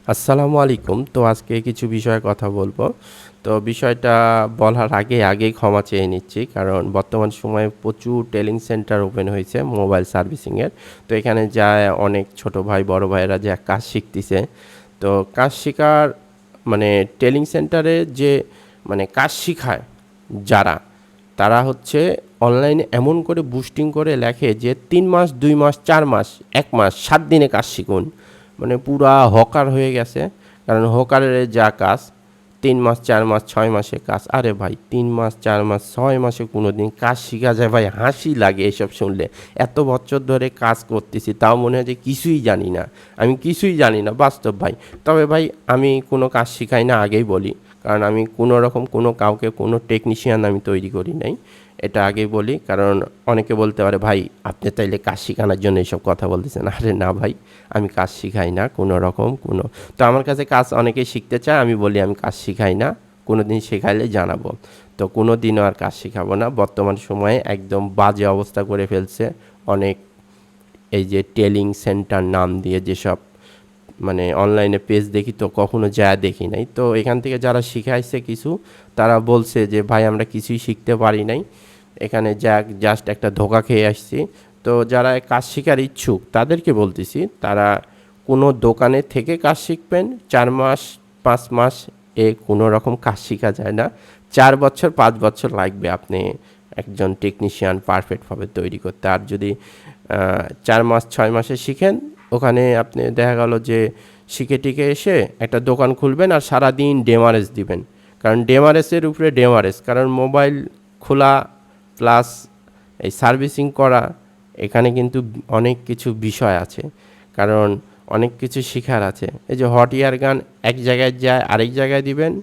আসসালামু আলাইকুম। তো আজকে কিছু বিষয়ে কথা বলবো। তো বিষয়টা বলার আগেই ক্ষমা চেয়ে নিচ্ছি। কারণ বর্তমান সময়ে প্রচুর টেলিং সেন্টার ওপেন হয়েছে মোবাইল সার্ভিসিংয়ের। তো এখানে যায় অনেক ছোট ভাই, বড় ভাইয়েরা যে কাজ শিখতিছে। তো কাজ শিখার মানে টেলিং সেন্টারে যে কাজ শিখায় যারা, তারা হচ্ছে অনলাইনে এমন করে বুস্টিং করে লেখে যে ৩ মাস, ২ মাস, ৪ মাস, ১ মাস, ৭ দিনে কাজ শিখুন। পুরা হকার হয়ে গেছে। কারণ হকারের যা কাজ ৩ মাস, ৪ মাস, ৬ মাসে কাজ। আরে ভাই ৩ মাস, ৪ মাস, ৬ মাসে কোনোদিন কাজ শিখা যায় ভাই? হাসি লাগে এসব শুনলে। এত বছর ধরে কাজ করতেছি তাও মনে হয় যে কিছুই জানি না। আমি কিছুই জানি না বাস্তব ভাই। তবে ভাই আমি কোনো কাজ শিখাই না আগেই বলি। কারণ আমি কোনো রকম কাউকে কোনো টেকনিশিয়ান আমি তৈরি করি নাই। এটা আগেই বলি। কারণ অনেকে বলতে পারে, "ভাই আপনি তাইলে কাজ শিখানোর জন্য এসব কথা বলতেছেন।" আরে না ভাই, আমি কাজ শিখাই না কোনো রকম কোনো। তো আমার কাছে কাজ অনেকেই শিখতে চায়, আমি বলি আমি কাজ শিখাই না। কোনোদিন শেখাইলে জানাবো। তো কোনোদিনও আর কাজ শিখাবো না। বর্তমান সময়ে একদম বাজে অবস্থা করে ফেলছে অনেক, এই যে টেলিং সেন্টার নাম দিয়ে যেসব অনলাইনে পেজ দেখি, তো কখনো যায় দেখি নাই। তো এখান থেকে যারা শিখাইছে কিছু, তারা বলছে যে ভাই আমরা কিছুই শিখতে পারি নাই, এখানে জাস্ট একটা ধোঁকা খেয়ে আসছি। তো যারা কাজ শেখার ইচ্ছুক তাদেরকে বলতেছি, তারা কোনো দোকানে থেকে কাজ শিখবেন। ৪ মাস, ৫ মাস কোনো রকম কাজ শিখা যায় না। ৪ বছর, ৫ বছর লাগবে আপনি একজন টেকনিশিয়ান পারফেক্টভাবে তৈরি করতে। আর যদি ৪ মাস, ৬ মাসে শিখেন, ওখানে আপনি দেখা গেল যে শিখে টিকে এসে একটা দোকান খুলবেন আর সারাদিন ডেমারেজ দিবেন। কারণ ডেমারেজের উপরে ডেমারেজ। কারণ মোবাইল খোলা প্লাস এই সার্ভিসিং করা, এখানে কিন্তু অনেক কিছু বিষয় আছে। কারণ অনেক কিছু শিখার আছে। এই যে হট এয়ার গান এক জায়গায় যায় আরেক জায়গায় দিবেন,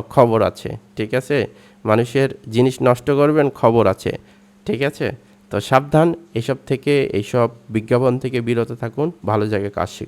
খবর আছে, ঠিক আছে? মানুষের জিনিস নষ্ট করবেন, খবর আছে, ঠিক আছে? তো সাবধান এইসব থেকে, এইসব বিজ্ঞাপন থেকে বিরত থাকুন, ভালো জায়গায় কাজ শিখুন।